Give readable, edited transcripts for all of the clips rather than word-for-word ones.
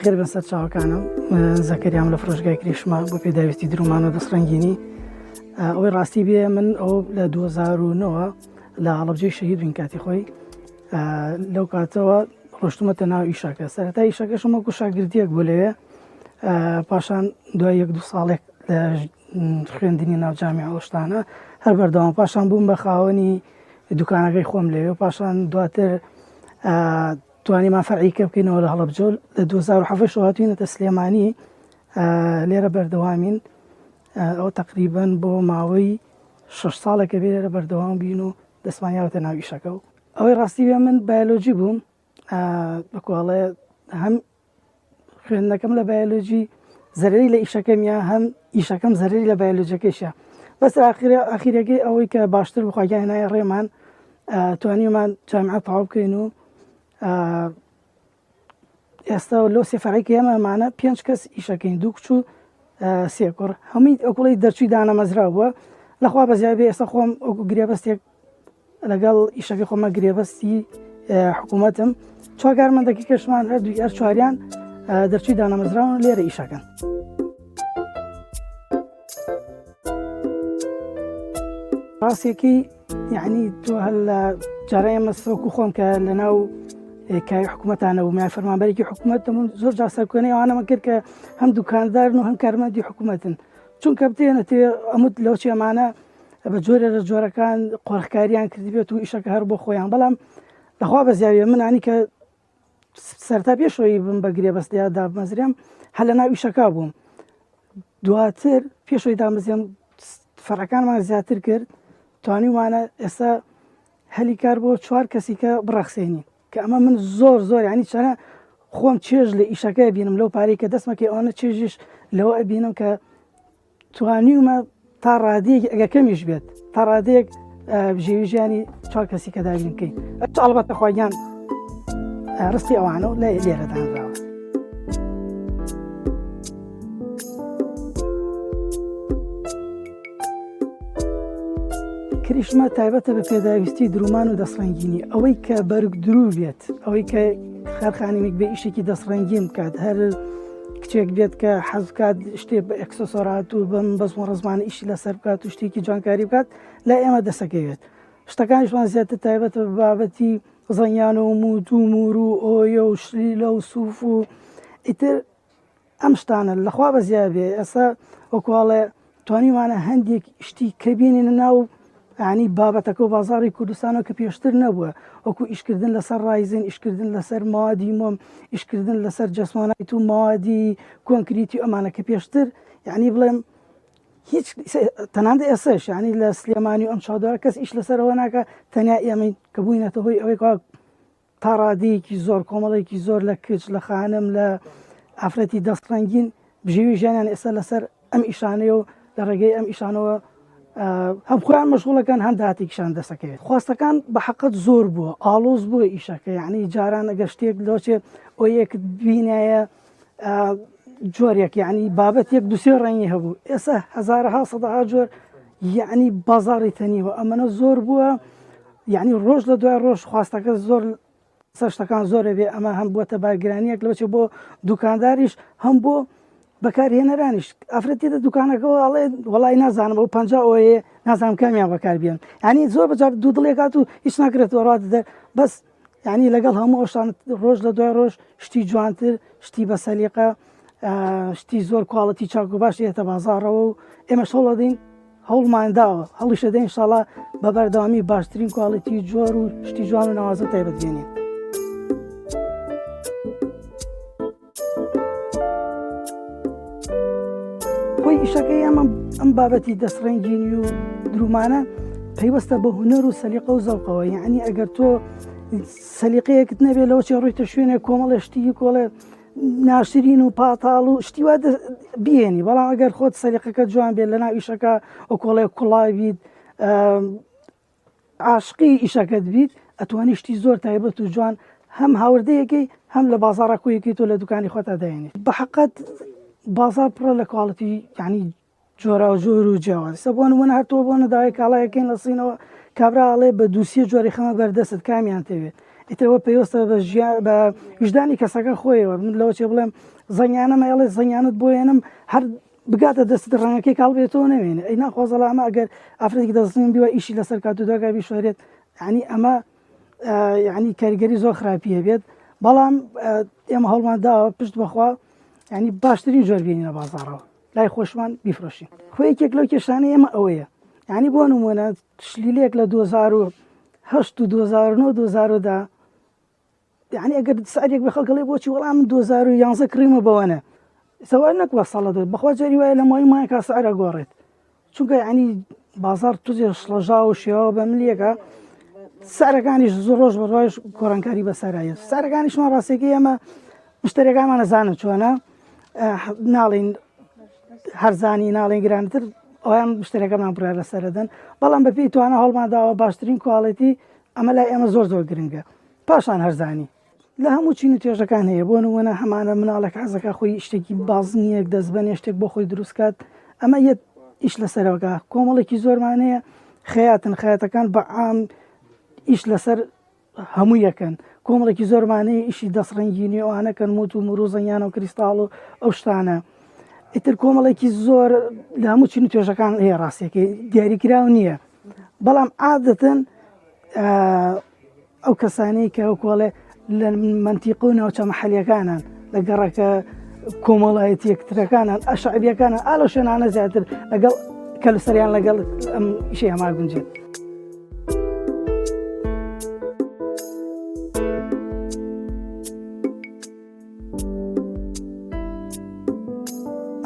بەخێر بن سەر چاوەکانم زەکەریام لە فرۆشگای کریشما بۆ پێداویستی درومان و دەستڕەنگینی ئەوەی ڕاستی بێ من ئەو لە 2009 لە هەڵەبجەی شەهید بووین کاتی خۆی لەو کاتەوە ڕۆشتومەتە ناو ئیشەکە سەرەتا ئیشەکەشم وەکو شاگردیەک بۆ لەوێ پاشان دوای 1-2 ساڵێک لە خوێندنی ناو جامیعە شتانە هەر بەردەوام پاشان بووم بە خاوەنی دوکانەکەی خۆم لەوێ پاشان دواتر توانیمان فەرعیکە بکەینەوە لە هەڵەبجە لە 2007 هاتووینەتە سلێمانی لێرە بەردەوامین ئەو تقریبەن بۆ ماوەی 6 ساڵێکە بێ لێرە بەردەوام بین و دەسمانیاوەتە ناو ئیشەکە و ئەوەی ڕاستی بێ من بایۆلۆجی بووم بەکواڵێ هەم خوێندنەکەم لە بایۆلۆجی زەرری لە ئیشەکەمیە هەم ئیشەکەم زەرری لە بایۆلۆجیەکەیشە بەس ئاخیرەکەی ئەوەی کە باشتر بخواگیان هێنایە ڕێمان توانیمان جامیعە تەواو بکەین و ئێستا لەو سێ فەرعیکە ئێمەمانە 5 کەس ئیشەکەین 2 کچ و 3 کوڕ هەمووی ئەوکوڵی دەرچووی دانەمەزرا بووە لەخوا بەزیابێ ئێستا خۆم ئەو گرێبەستێک لەگەڵ ئیشەکەی خۆمە گرێبەستی حکوومەتم چاکارمەندێکی کەشمان هەردووی هەر چواریان دەرچووی دانەمەزراون لێرە ئیشەکەن. ڕاستێکی یعنی تۆ هەر لە جارە ئێمە سەوەکو خۆم کە لەناو کای حکوومەتانە و مای فەرمانبەرێکی حکوومەتمون زۆر جار سەرکۆنەی ئەوانەمە کرد کە هەم دوکاندارن و هەم کارمەندی حکوومەتن چونکە بتێنە تێ ئەموت لەو چێمانە بە جۆرە لە جۆرەکان قۆڕخکاریان کردبێت و ئیشەکە هەر بۆ خۆیان بەڵام لەخوا بەزیاویە منانی کە سەرتا پێشەوەی بم بە گرێبەستیا دامەزرێم هەر لە ناو ئیشەکە بووم دواتر پێشەوەی دامەزرێم فەرعەکانمان زیاتر کرد توانیوانە ئێستا هەلی کار بۆ 4 کەسی کە بڕەخسێنی کە ئەمە من زۆر ینی چەنە خۆم چێژ لە ئیشەکە بینم لەو پارەی کە دەستمەکەی ئەوانە چێژیش لەوە ئەبینم کە توانیومە تا ڕادەیەک ئەگە کەمیش بێت تا ڕادەیەک ژێوی ژیانی 4 کەسی کە داگرین بکەین ئەڵبەتە خۆیان ڕستی ئەوانە و لە لێرەدانراوە. کریشما تایبەتە بە پێداویستی درومان و دەستڕەنگینی ئەوەی کە بەرگ درو بێت ئەوەی کە خەرخانێک بێ ئیشێکی دەستڕەنگین بکات هەر کچێک بێت کە حەز بکات شتێک بە ئەکسسۆرات و بەم بەزم و ڕزمانە ئیشی لەسەر بکات و شتێکی جوانکاری بکات لا ئێمە دەسەکەوێت شتەکانیشمان زیاتر تایبەتە بە بابەتی زەنیان و موت و مور و ئۆیە و شلیلە و سووف و ئیتر ئەم شتانە لەخوا بەزیابێ ئێستا وەکواڵێ توانیوانە هەندێک شتی کە بینێنە ناو ینی بابەتەکە و بازاڕی کوردستانەوە کە پێشتر نەبووە وەکو ئیشکردن لەسەر ڕایزن ئیشکردن لەسەر مادی مۆم ئیشکردن لەسەر جەسمانیت و مادی کۆنکریتی ئەمانە کە پێشتر یعنی بڵێم هیچ تەناندا ئێسش ینی لە سلێمانی و ئەم چاودارە کەس ئیش لەسەرەوە ناکە تەنیا ئێمە کە بووینەتە هۆی ئەوەی تا ڕادەیەکی زۆر کۆمەڵێکی زۆر لە کچ لە خانم لە ئافرەتی دەستڕەنگین بژێوی ژیانیان ئێستا لەسەر ئەم ئیشانەیە و لە ڕێگەی ئەم ئیشانەوە هەم خۆیان مەشغوڵەکان هەم داهاتێکیشان دەسەکەوێت خواستەکان بە حەقت زۆر بووە ئاڵۆز بووە ئیشەکە یعنی جاران ئەگەر شتێک لۆچێ ئۆیەکت بینایە جۆرێک یعنی بابەت 1-2 ڕەنگی هەبوو ئێستا هەزارها سەدەها جۆر یعنی بازاڕی تەنیوە ئەمەە زۆر بووە یعنی ڕۆژ لە دوای ڕۆژ خواستەکە زۆر سەشتەکان زۆرە بێ ئەمە هەم بووەتە باگرانیەک لەوچێ بۆ دوکانداریش هەم بۆ بەکارهێنەرانیش ئافرەتێتە دوکانەکەەوە ئەڵێ وڵی نازانم بۆ 50 ئەوەیە نازانم کامیان بەکاربیێن ینی زۆر بەجار دوو دڵێکات و هیچ ناکرێتەوە ڕاتدە بەس ینی لەگەڵ هەموو ئەوشان ڕۆژ لە دوای ڕۆژ شتی جوانتر شتی بە سەلیقە شتی زۆر کوڵەتی چاک و باش دێتە بازاڕەوە و ئێمە شەڵە دەین هەوڵمانداوە هەڵیشە دەین شڵا بە بەردەوامی باشترین کوڵەتی جۆر و شتی جوان و ناوازە تایبەتبێنین. خۆی ئیشەکەی ئەم بابەتی دەستڕەنگینی و درومانە پەیوەستە بە هونەر و سەلیقە و زەوقەوە یعنی ئەگەر تۆ سەلیقەیەکت نەبێت لەوە چێ ڕوویتە شوێنێک کۆمەڵە شتی کۆڵێ ناشرین و پاتاڵ و شتی وا بێنی بەڵام ئەگەر خۆت سەلیقەکە جوان بێت لەناو ئیشەکە ئەو کۆڵێ کوڵای بیت عاشقی ئیشەکەت بیت ئەتوانی شتی زۆر تایبەت و جوان هەم هاوردەیەکی هەم لە بازاڕە کویەکەی تۆ لە دوکانی خۆتا داێنێت بە حەقەت بازار پڕە لە کوڵەتی ینی جۆرا و جۆر و جیاواز سە بۆ نمونە هەرتۆ بۆ نەداوای کاڵایەکەین لە سینەوە کابراڵێ بە 200 جۆری خەمە بەردەست کامیان تەوێت ئیترەوە پێویستە بە وجدانی کەسەکە خۆیەوە من لەوە چێ بڵێم زەنگانە ئێڵێ زەنگانت بۆێنم هەر بگاتە دەست ڕەنگەکەی کاڵبێتەوە نەوێنێ ئەی ناخوازەڵ ئەمە ئەگەر ئافرەتێکی دەستین بیوە ئیشی لەسەر کات و دوگا بیشوارێت ینی ئەمە ینی کاریگەری زۆر خراپیە بێت بەڵام ئێمە هەڵمان داوە پشت بەخوا ینی باشترین جۆر بێنینە بازاڕەوە لای خۆشمان بیفرۆشین خۆ یەکێک لەو کێشانەی ئێمە ئەوەیە ینی بۆ نمونە شلیلێک لە 2008 و 2009 2010 یعنی ئەگەر سعرێک بە خەڵکەڵێ بۆچی وەڵام من 2011 کڕیمە بەوەنە سەوای نەکوە ساڵە دۆ بەخوا جێری وایە لە مای مایە کا سعرە گۆڕێت چونکە ینی بازار توزێ شڵەژا و شێوە بە ملیەکە سعرەکانیش زۆر ڕۆژ بەڕۆژ گۆڕانکاری بەسەرایە سعرەکانیشمان ڕاستێکی ئێمە مشتەرەکانمان نەزانن چۆنە ناڵین هەرزانی ناڵێن گرانتر ئەویان مشتەرەکەمان بڕای لەسەردەن بەڵام بەپێی توانە هەڵمان داوە باشترین کواڵەتی ئەمە لای ئێمە زۆر زۆر گرنگە پاشان هەرزانی لە هەموو چین و توێژەکان هەیە بۆ نمونە هەمانە مناڵێک حەزەکە خۆی شتێکی بازنیەک دەستبەنێ شتێک بۆ خۆی دروستکات ئەمە یەک ئیش لەسەرەوەکە کۆمەڵێکی زۆرمانەیە خەیاتەکان بە عام ئیش لەسەر هەموو یەکەن کۆمەڵێکی زۆرمانەیە ئیشی دەستڕەنگینی ئەوانەکەن موت و مرۆ زەنیان و کریستاڵ و ئەو شتانە ئیتر کۆمەڵێکی زۆر لە هەموو چین و توێژەکان هەیە ڕاستیەکەی دیاریکراو نییە بەڵام عادەتەن ئەو کەسانەی کە ئەو کۆڵێ لە منتیقە و ناوچە مەحەلیەکانان لە گەڕەکە کۆمەڵایەتی یەکترەکانان ئەشعبیەکانە ئالە شوێنانە زیاتر لەگەڵ کە لەسەریان لەگەڵ ئەم ئیشەی هەما گونجێت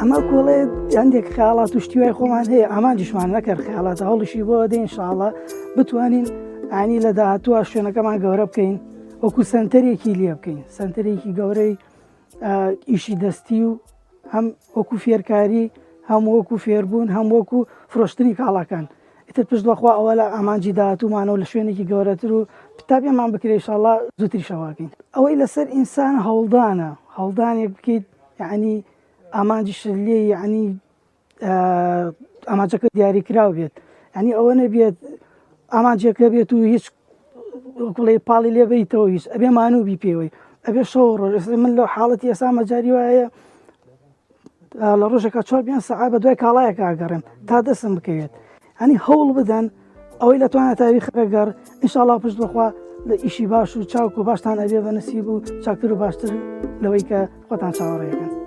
ئەمە کۆڵێ هەندێک خیاڵات و شتی وای خۆمان هەیە ئامانجیشمان نەکرد خیاڵاتە هەڵیشی بۆ دێ ئینشاءڵڵا بتوانین ئانی لە داهاتووە شوێنەکەمان گەورە بکەین وەکو سنتەرێکی لێ بکەین سنتەرێکی گەورەی ئیشی دەستی و هەم وەکو فێرکاری هەم وەکو فێربوون هەم وەکو فرۆشتنی کاڵاکان ئیتر پشت بەخوا ئەوە لە ئامانجی داهاتوومانەوە لە شوێنێکی گەورەتر و پتابێمان بکرێ ئینشاءڵڵا زووتری شەواکەین ئەوەی لەسەر ئینسان هەوڵدانە هەوڵدانێک بکەیت یعنی ئامانجیش لێ یعنی ئامانجەکە دیاریکراو بێت ینی ئەوە نەبێت ئامانجێکە بێت و هیچ وەکوڵێ پاڵی لێ بیتەوە هیچ ئەبێ مانووبی پێوەی ئەبێ شەو ڕۆژ من لەو حاڵەتی ئێستا مەجاری وایە لە ڕۆژێکە 4 سەعات بە دوای کاڵایەک ئاگەڕێم تا دەستم بکەوێت ینی هەوڵ بدەن ئەوەی لە توانە تاریخ ڕێگەر ئینشاءڵڵا پشت بەخوا لە ئیشی باش و چاوک و باشتان ئەبێ بە نسیب و چاکتر و باشتر لەوەی کە خۆتان چاوەڕێیەکەن